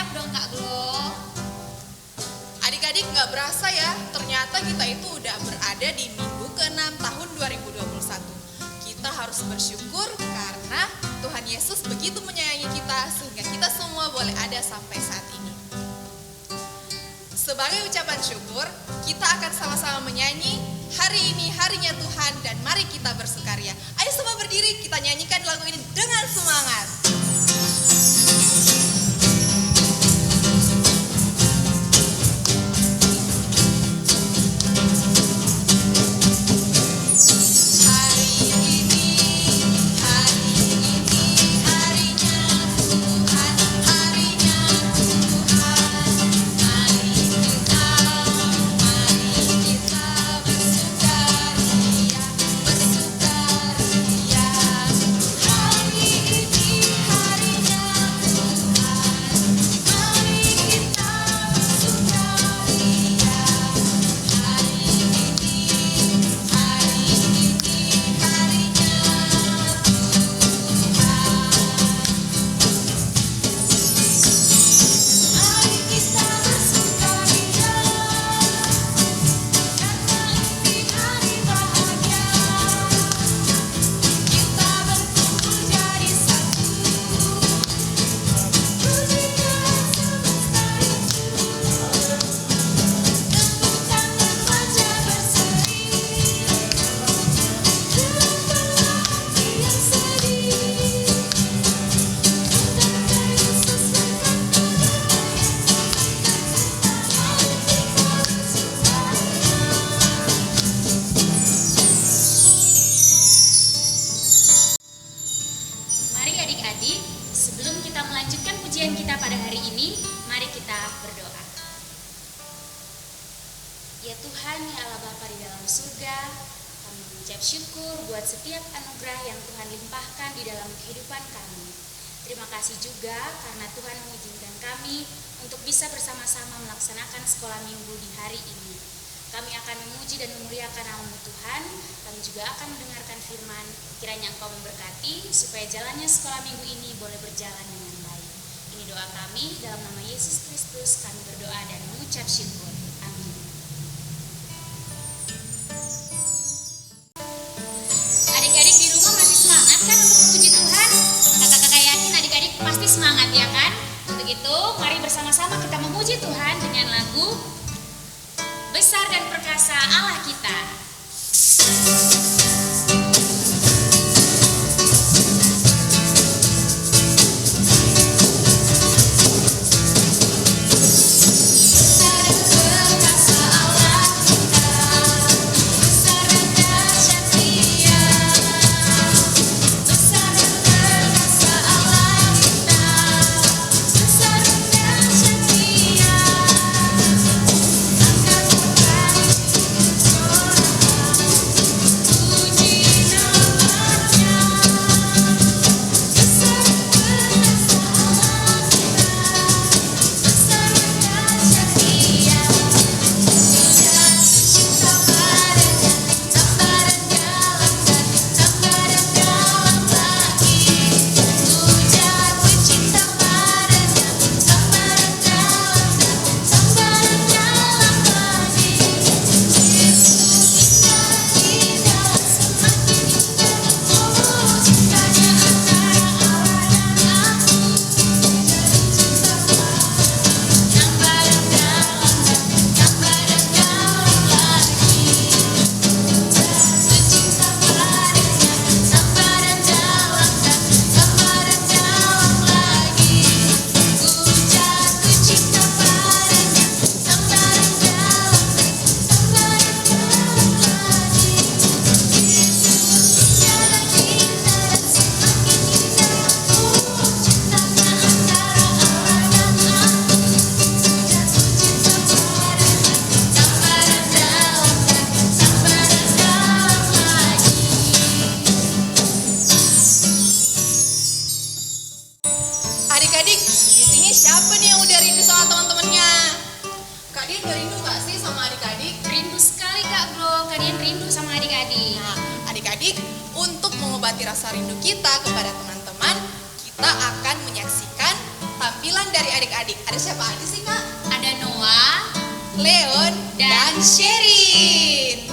sayap dong Kak Glo. Adik-adik nggak berasa ya, ternyata kita itu udah berada di minggu ke-6 tahun 2021. Kita harus bersyukur karena Tuhan Yesus begitu menyayangi kita sehingga kita semua boleh ada sampai saat ini. Sebagai ucapan syukur, kita akan sama-sama menyanyi hari ini harinya Tuhan dan mari kita bersukaria. Ayo semua berdiri, kita nyanyikan lagu ini dengan semangat. Ya Tuhan, ya Allah Bapa di dalam surga, kami mengucap syukur buat setiap anugerah yang Tuhan limpahkan di dalam kehidupan kami. Terima kasih juga karena Tuhan mengizinkan kami untuk bisa bersama-sama melaksanakan sekolah minggu di hari ini. Kami akan memuji dan memuliakan nama-Mu Tuhan. Kami juga akan mendengarkan firman. Kiranya Engkau memberkati supaya jalannya sekolah minggu ini boleh berjalan dengan baik. Ini doa kami dalam nama Yesus Kristus. Kami berdoa dan mengucap syukur. Amin. Adik-adik di rumah masih semangat kan untuk memuji Tuhan? Kakak-kakak yakin adik-adik pasti semangat ya kan? Untuk itu mari bersama-sama kita memuji Tuhan dengan lagu Besar dan Perkasa Allah Kita. Adik-adik, di sini siapa nih yang udah rindu sama teman-temannya? Kak Dian udah rindu gak sih sama adik-adik? Rindu sekali Kak Glo, kalian rindu sama adik-adik. Nah, adik-adik, untuk mengobati rasa rindu kita kepada teman-teman, kita akan menyaksikan tampilan perwakilan dari adik-adik. Ada siapa aja sih Kak? Ada Noah, Leon, dan Sherin.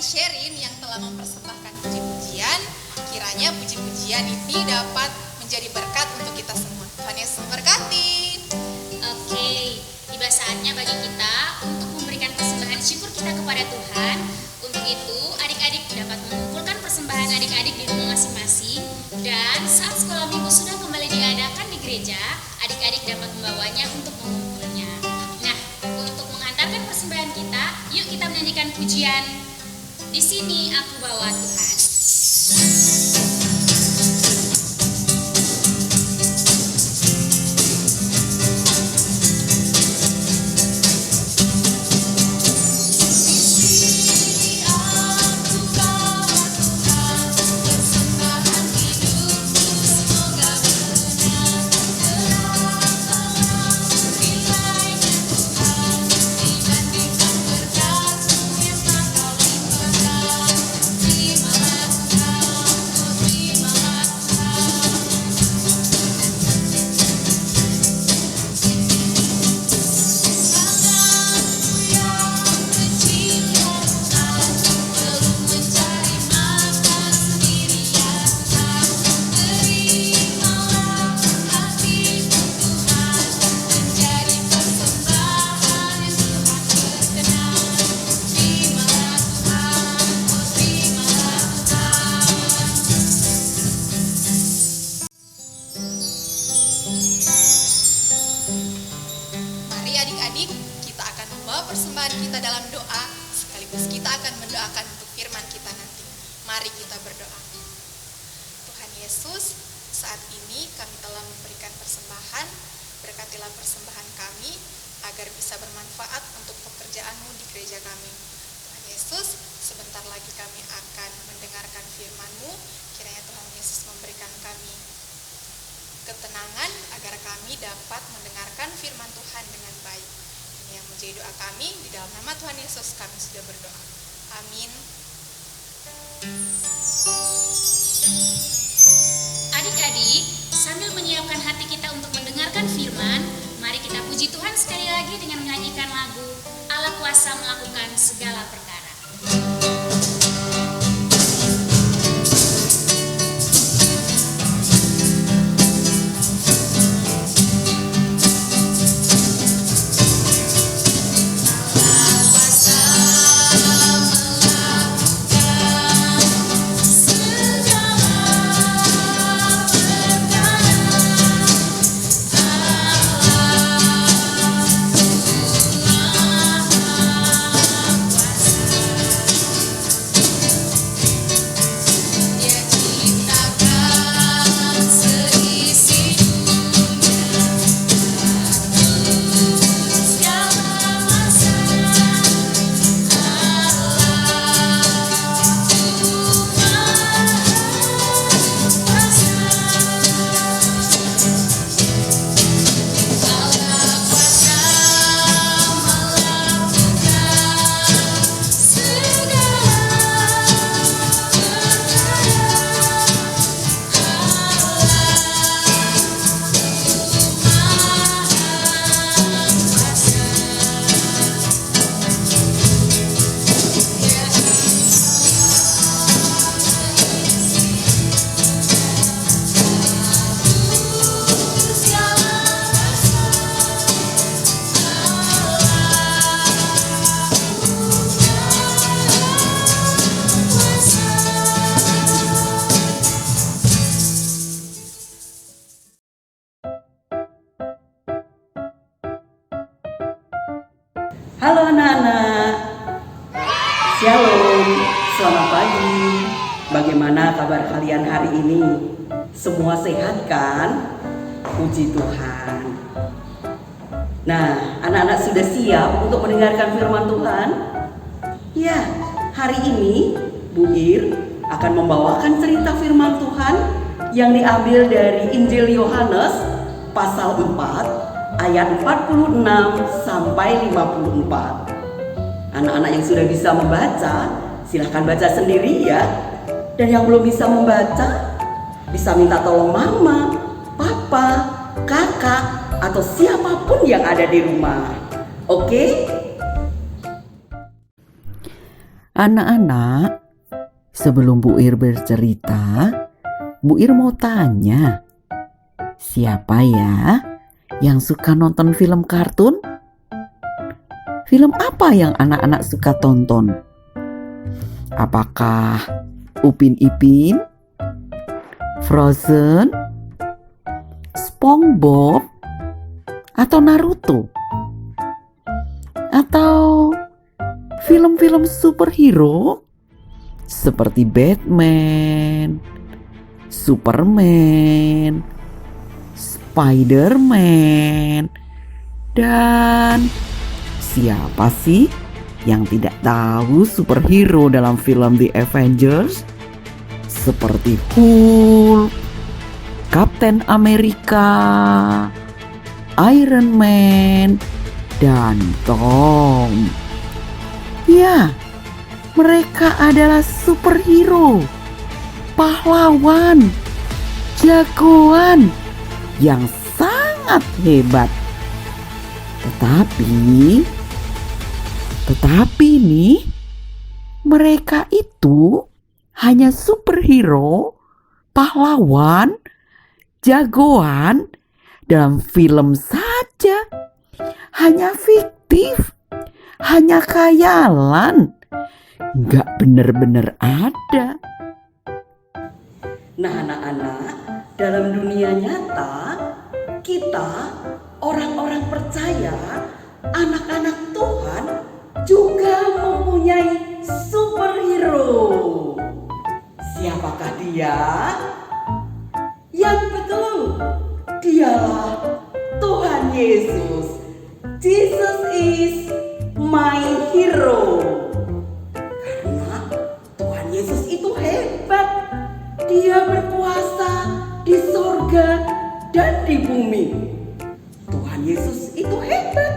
Sherin yang telah mempersembahkan puji-pujian. Kiranya puji-pujian ini dapat menjadi berkat untuk kita semua. Tuhan Yesus memberkati. Oke, tiba saatnya bagi kita untuk memberikan persembahan syukur kita kepada Tuhan. Untuk itu, adik-adik dapat mengumpulkan persembahan adik-adik di rumah masing-masing. Dan saat sekolah minggu sudah kembali diadakan di gereja, adik-adik dapat membawanya untuk mengumpulnya. Nah, untuk mengantarkan persembahan kita, yuk kita menyanyikan pujian Di Sini Aku Bawa Tuhan. Persembahan kita dalam doa, sekaligus kita akan mendoakan untuk firman kita nanti. Mari kita berdoa. Tuhan Yesus, saat ini kami telah memberikan persembahan. Berkatilah persembahan kami agar bisa bermanfaat untuk pekerjaan-Mu di gereja kami. Tuhan Yesus, sebentar lagi kami akan mendengarkan firman-Mu. Kiranya Tuhan Yesus memberikan kami ketenangan agar kami dapat mendengarkan firman Tuhan dengan baik. Yang menjadi doa kami, di dalam nama Tuhan Yesus kami sudah berdoa. Amin. Adik-adik, sambil menyiapkan hati kita untuk mendengarkan firman, mari kita puji Tuhan sekali lagi dengan menyanyikan lagu Allah Kuasa Melakukan Segala Perkara. Kuasa Halo anak-anak, Shalom, selamat pagi. Bagaimana kabar kalian hari ini? Semua sehat kan? Puji Tuhan. Nah, anak-anak sudah siap untuk mendengarkan firman Tuhan? Ya, hari ini Bu Ir akan membawakan cerita firman Tuhan yang diambil dari Injil Yohanes pasal 4 ayat 46 sampai 54. Anak-anak yang sudah bisa membaca, silahkan baca sendiri ya. Dan yang belum bisa membaca, bisa minta tolong mama, papa, kakak, atau siapapun yang ada di rumah. Oke? Anak-anak, sebelum Bu Ir bercerita, Bu Ir mau tanya, siapa ya yang suka nonton film kartun? Film apa yang anak-anak suka tonton? Apakah Upin Ipin, Frozen, SpongeBob, atau Naruto? Atau film-film superhero seperti Batman, Superman, Spiderman, dan siapa sih yang tidak tahu superhero dalam film The Avengers? Seperti Hulk, Captain America, Iron Man, dan Tom. Ya, mereka adalah superhero, pahlawan, jagoan yang sangat hebat. Tetapi nih, mereka itu hanya superhero, pahlawan, jagoan dalam film saja. Hanya fiktif, hanya khayalan, nggak benar-benar ada. Nah anak-anak, dalam dunia nyata, kita orang-orang percaya, anak-anak Tuhan juga mempunyai superhero. Siapakah dia? Yang betul, dialah Tuhan Yesus. Jesus is my hero. Karena Tuhan Yesus itu hebat. Dia berkuasa di sorga dan di bumi. Tuhan Yesus itu hebat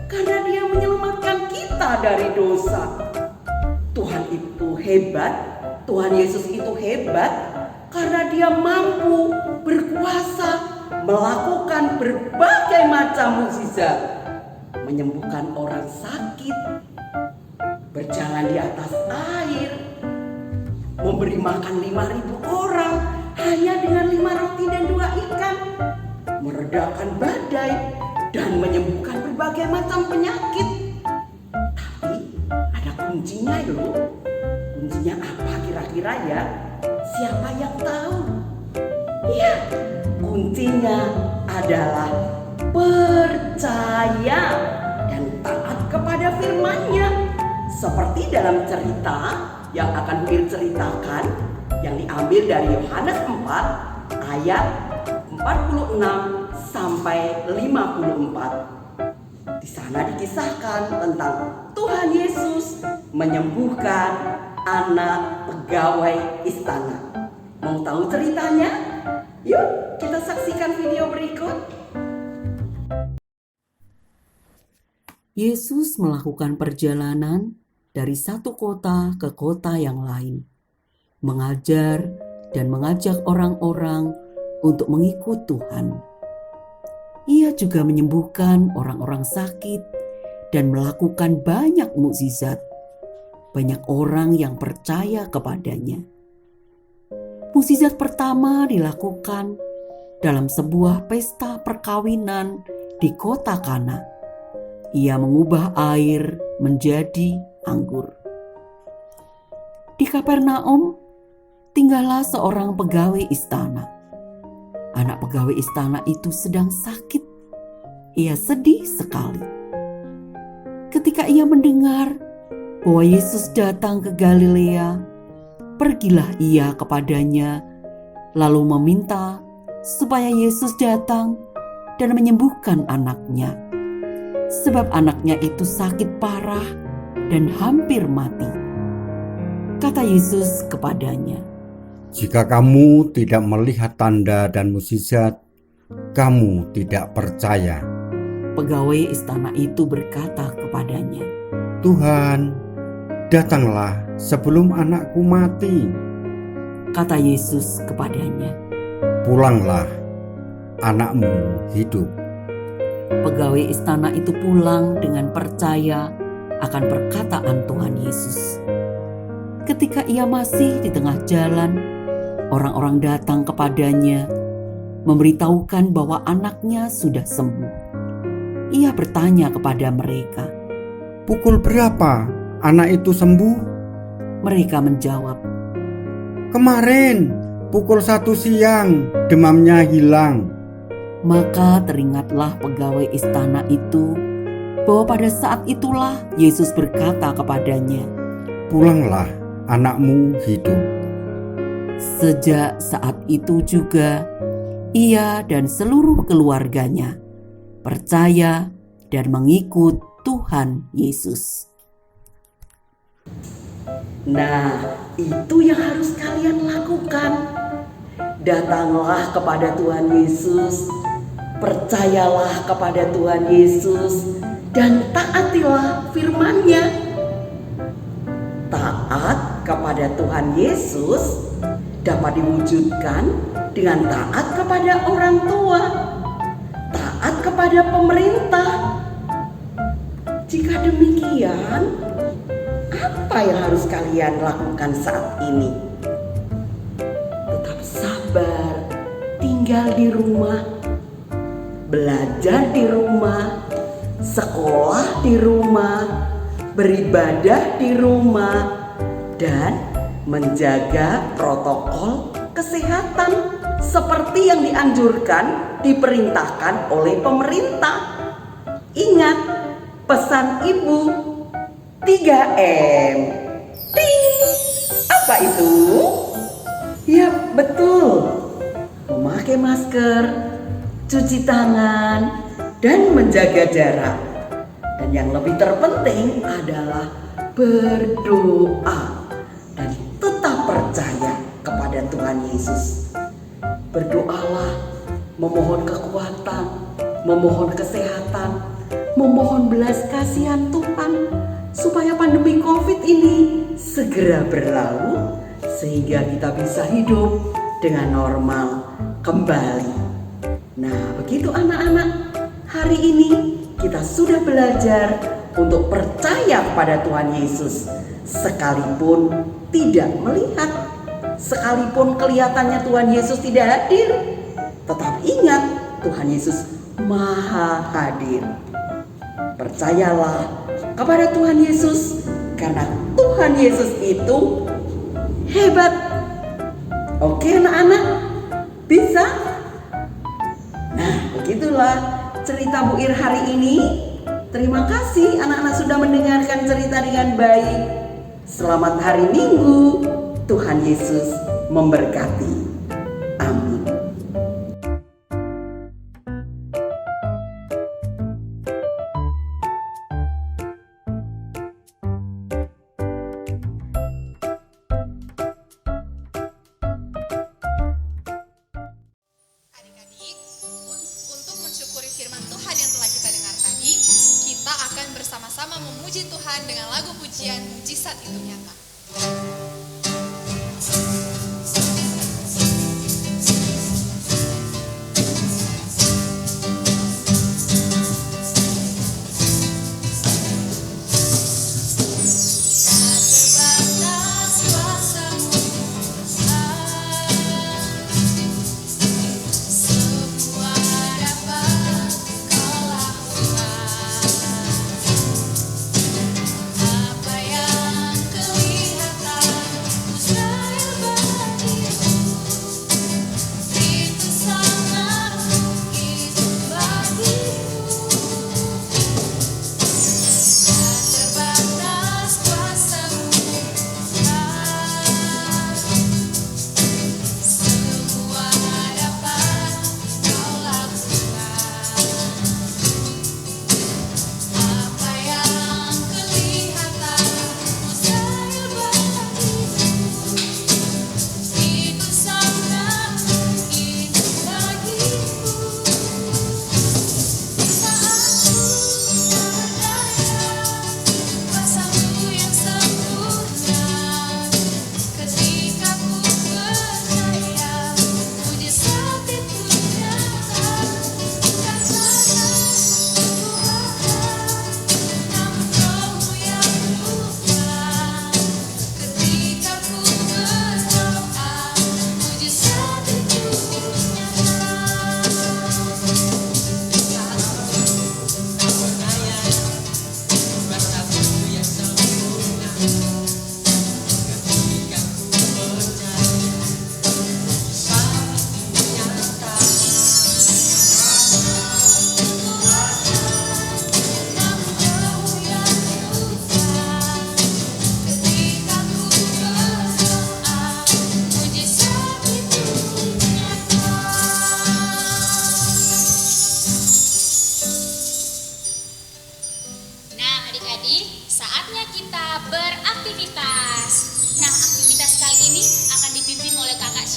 karena dia menyelamatkan kita dari dosa. Tuhan itu hebat, Tuhan Yesus itu hebat karena dia mampu berkuasa melakukan berbagai macam mukjizat, menyembuhkan orang sakit, berjalan di atas air, memberi makan 5.000 orang hanya dengan 5 roti dan 2 ikan, meredakan badai dan menyembuhkan berbagai macam penyakit. Tapi ada kuncinya loh. Kuncinya apa kira-kira ya? Siapa yang tahu? Iya, kuncinya adalah percaya dan taat kepada firman-Nya. Seperti dalam cerita yang akan diceritakan yang diambil dari Yohanes 4 ayat 46 sampai 54. Di sana dikisahkan tentang Tuhan Yesus menyembuhkan anak pegawai istana. Mau tahu ceritanya? Yuk kita saksikan video berikut. Yesus melakukan perjalanan dari satu kota ke kota yang lain, mengajar dan mengajak orang-orang untuk mengikut Tuhan. Ia juga menyembuhkan orang-orang sakit dan melakukan banyak mukjizat. Banyak orang yang percaya kepadanya. Mukjizat pertama dilakukan dalam sebuah pesta perkawinan di kota Kana. Ia mengubah air menjadi anggur. Di Kapernaum tinggallah seorang pegawai istana. Anak pegawai istana itu sedang sakit. Ia sedih sekali. Ketika ia mendengar bahwa Yesus datang ke Galilea, pergilah ia kepadanya, lalu meminta supaya Yesus datang dan menyembuhkan anaknya. Sebab anaknya itu sakit parah dan hampir mati. Kata Yesus kepadanya, "Jika kamu tidak melihat tanda dan mukjizat, kamu tidak percaya." Pegawai istana itu berkata kepadanya, "Tuhan, datanglah sebelum anakku mati." Kata Yesus kepadanya, "Pulanglah, anakmu hidup." pegawai istana itu pulang dengan percaya akan perkataan Tuhan Yesus. Ketika ia masih di tengah jalan, orang-orang datang kepadanya, memberitahukan bahwa anaknya sudah sembuh. Ia bertanya kepada mereka. "Pukul berapa anak itu sembuh?" Mereka menjawab, "Kemarin pukul 1 siang demamnya hilang." Maka teringatlah pegawai istana itu bahwa pada saat itulah Yesus berkata kepadanya, "Pulanglah, anakmu hidup." Sejak saat itu juga ia dan seluruh keluarganya percaya dan mengikut Tuhan Yesus. Nah, itu yang harus kalian lakukan. Datanglah kepada Tuhan Yesus, percayalah kepada Tuhan Yesus, dan taatilah firman-Nya. Taat kepada Tuhan Yesus dapat diwujudkan dengan taat kepada orang tua, taat kepada pemerintah. Jika demikian, apa yang harus kalian lakukan saat ini? Tetap sabar, tinggal di rumah, belajar di rumah, sekolah di rumah, beribadah di rumah, dan menjaga protokol kesehatan seperti yang dianjurkan, diperintahkan oleh pemerintah. Ingat pesan ibu 3M. Apa itu? Ya betul, memakai masker, cuci tangan, dan menjaga jarak. Dan yang lebih terpenting adalah berdoa dan tetap percaya kepada Tuhan Yesus. Berdoalah, memohon kekuatan, memohon kesehatan, memohon belas kasihan Tuhan supaya pandemi COVID ini segera berlalu sehingga kita bisa hidup dengan normal kembali. Nah, begitu anak-anak, hari ini kita sudah belajar untuk percaya kepada Tuhan Yesus sekalipun tidak melihat, sekalipun kelihatannya Tuhan Yesus tidak hadir. Tetap ingat, Tuhan Yesus Maha hadir. Percayalah kepada Tuhan Yesus karena Tuhan Yesus itu hebat. Oke anak-anak, bisa? Nah, begitulah cerita Bu Ir hari ini. Terima kasih anak-anak sudah mendengarkan cerita dengan baik. Selamat hari Minggu. Tuhan Yesus memberkati. Amin. Adik-adik, untuk mensyukuri firman Tuhan yang telah kita dengar tadi, kita akan bersama-sama memuji Tuhan dengan lagu pujian Mujizat Itu Nyata. Apa yang keliru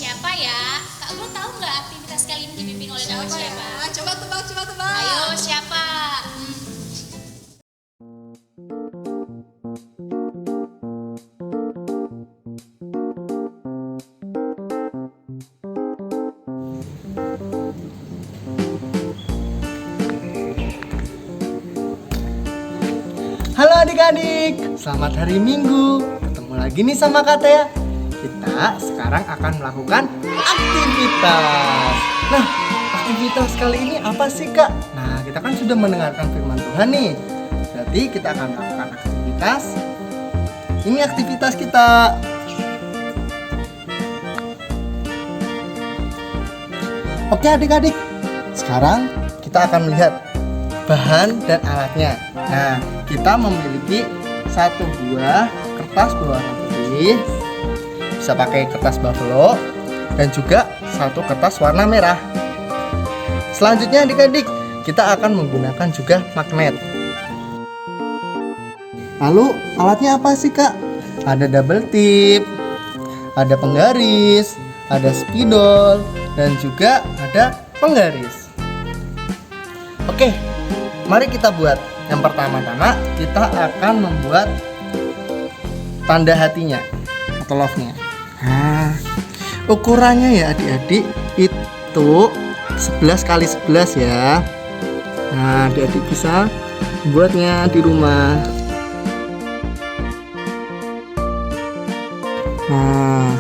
siapa ya? Kak Gro tahu nggak aktivitas kali ini dipimpin oleh nama siapa? Coba tebak. Ayo siapa? Halo adik-adik, selamat hari Minggu. Ketemu lagi nih sama Kak Tea. Kita sekarang akan melakukan aktivitas. Nah, aktivitas kali ini apa sih Kak? Nah, kita kan sudah mendengarkan firman Tuhan nih. Berarti kita akan melakukan aktivitas. Ini aktivitas kita. Oke adik-adik, sekarang kita akan melihat bahan dan alatnya. Nah, kita memiliki satu buah kertas berwarna putih, bisa pakai kertas buffalo, dan juga satu kertas warna merah. Selanjutnya adik-adik, kita akan menggunakan juga magnet. Lalu alatnya apa sih Kak? Ada double tip, ada penggaris, ada spidol, dan juga ada penggaris. Oke, mari kita buat. Yang pertama-tama kita akan membuat tanda hatinya atau love-nya. Nah, ukurannya ya adik-adik itu 11 kali 11 ya. Nah, adik-adik bisa buatnya di rumah. Nah,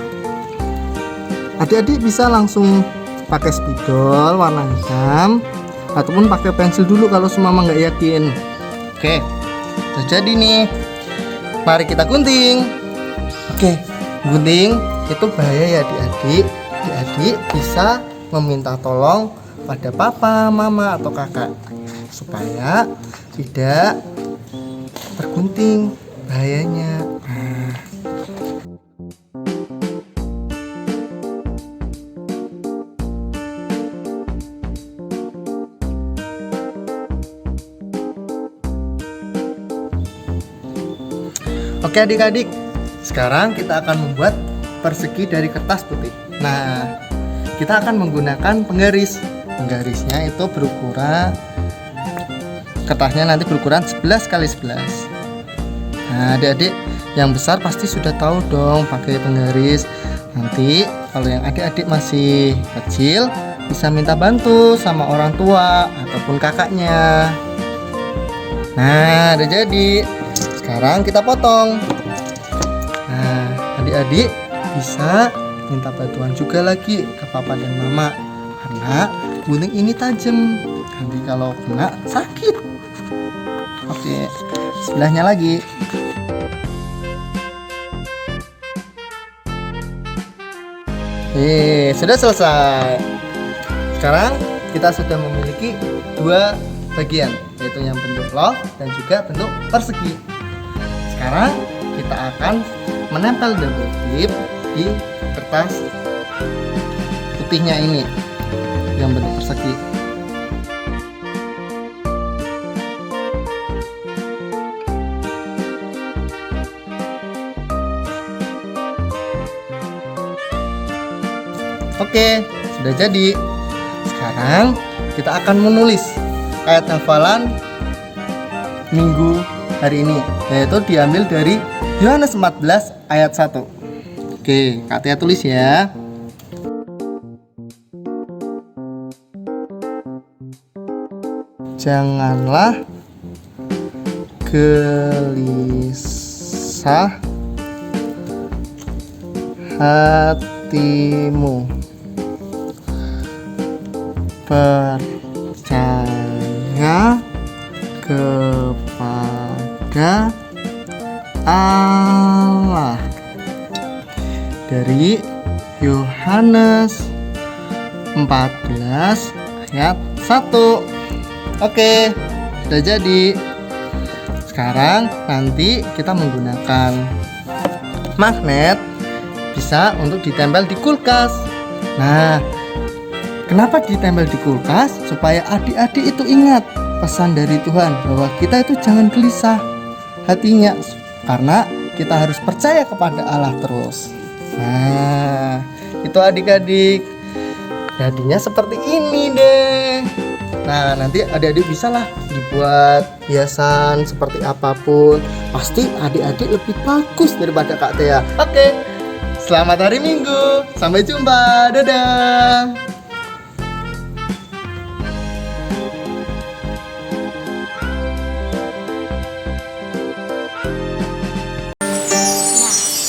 adik-adik bisa langsung pakai spidol warna hitam ataupun pakai pensil dulu kalau mama nggak yakin. Oke, udah jadi nih. Mari kita gunting. Oke, gunting itu bahaya ya adik-adik. Adik-adik bisa meminta tolong pada papa, mama, atau kakak supaya tidak tergunting bahayanya. Nah. Oke adik-adik, sekarang kita akan membuat persegi dari kertas putih. Nah, kita akan menggunakan penggaris. Penggarisnya itu berukuran, kertasnya nanti berukuran 11 kali 11. Nah adik-adik, yang besar pasti sudah tahu dong pakai penggaris. Nanti kalau yang adik-adik masih kecil bisa minta bantu sama orang tua ataupun kakaknya. Nah udah jadi. Sekarang kita potong. Nah, adik-adik bisa minta bantuan juga lagi ke papa dan mama karena gunting ini tajam. Nanti kalau kena sakit. Oke, sebelahnya lagi. Sudah selesai. Sekarang kita sudah memiliki dua bagian, yaitu yang bentuk love dan juga bentuk persegi. Sekarang kita akan menempel double tip di kertas putihnya ini yang bentuk persegi. Oke, sudah jadi. Sekarang kita akan menulis ayat hafalan minggu hari ini, yaitu diambil dari Yohanes 14 ayat 1. Oke, Kak Tia tulis ya. Janganlah gelisah hatimu, percaya kepada Allah. Dari Yohanes 14 ayat 1. Oke, sudah jadi. Sekarang nanti kita menggunakan magnet bisa untuk ditempel di kulkas. Nah, kenapa ditempel di kulkas? Supaya adik-adik itu ingat pesan dari Tuhan bahwa kita itu jangan gelisah hatinya, karena kita harus percaya kepada Allah terus. Nah, itu gitu adik-adik. Jadinya seperti ini deh. Nah, nanti adik-adik bisa lah dibuat hiasan seperti apapun. Pasti adik-adik lebih bagus daripada Kak Tia. Oke, selamat hari Minggu. Sampai jumpa. Dadah.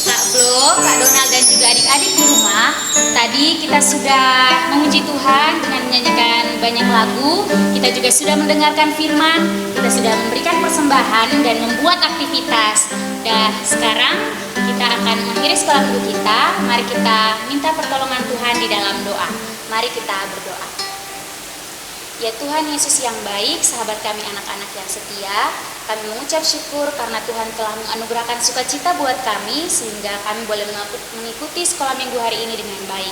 Kak Blo, Kak Donald dan juga adik-adik di rumah, tadi kita sudah memuji Tuhan dengan menyanyikan banyak lagu, kita juga sudah mendengarkan firman, kita sudah memberikan persembahan dan membuat aktivitas. Dan sekarang kita akan mengakhiri sekolah minggu kita. Mari kita minta pertolongan Tuhan di dalam doa. Mari kita berdoa. Ya Tuhan Yesus yang baik, sahabat kami anak-anak yang setia, kami mengucap syukur karena Tuhan telah menganugerahkan sukacita buat kami sehingga kami boleh mengikuti sekolah minggu hari ini dengan baik.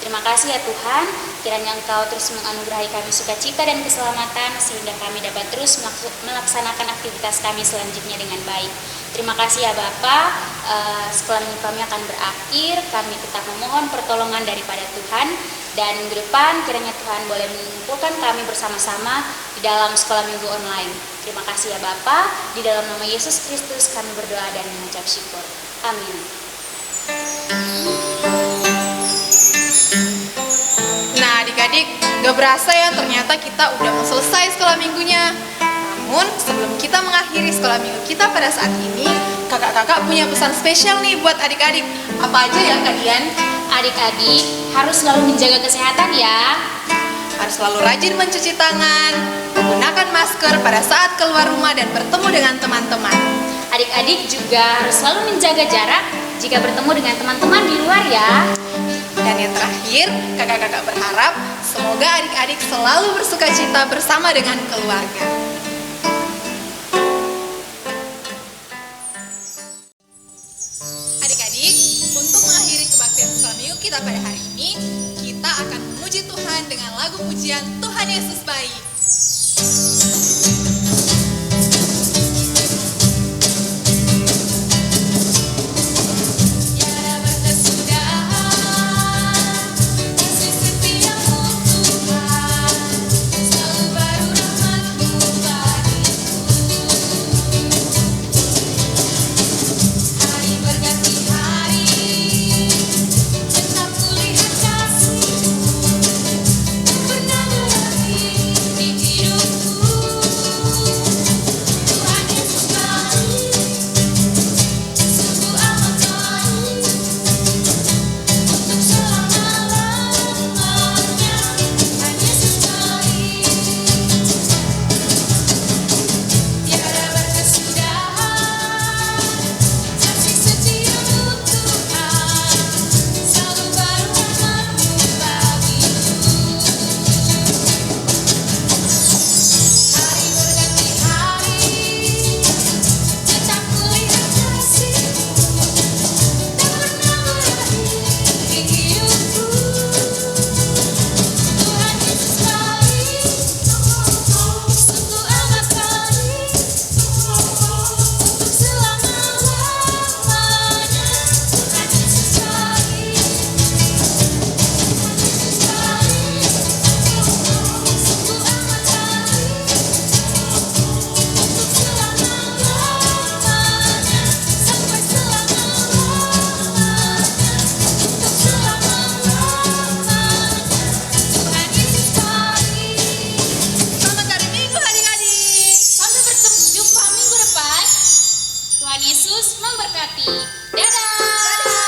Terima kasih ya Tuhan, kiranya Engkau terus menganugerahi kami sukacita dan keselamatan sehingga kami dapat terus melaksanakan aktivitas kami selanjutnya dengan baik. Terima kasih ya Bapa, sekolah minggu kami akan berakhir, kami tetap memohon pertolongan daripada Tuhan. Dan minggu depan kiranya Tuhan boleh mengumpulkan kami bersama-sama di dalam sekolah minggu online. Terima kasih ya Bapa, di dalam nama Yesus Kristus kami berdoa dan mengucap syukur. Amin. Nah adik-adik, gak berasa ya ternyata kita udah mau selesai sekolah minggunya. Namun sebelum kita mengakhiri sekolah minggu kita pada saat ini, kakak-kakak punya pesan spesial nih buat adik-adik. Apa aja ya Kak Dian? Adik-adik harus selalu menjaga kesehatan ya. Harus selalu rajin mencuci tangan, menggunakan masker pada saat keluar rumah dan bertemu dengan teman-teman. Adik-adik juga harus selalu menjaga jarak jika bertemu dengan teman-teman di luar ya. Dan yang terakhir, kakak-kakak berharap semoga adik-adik selalu bersukacita bersama dengan keluarga. Adik-adik, untuk mengakhiri kebaktian sekolah minggu kita pada hari ini, kita akan memuji Tuhan dengan lagu pujian Tuhan Yesus Baik. Tuhan Yesus memberkati. Dadah.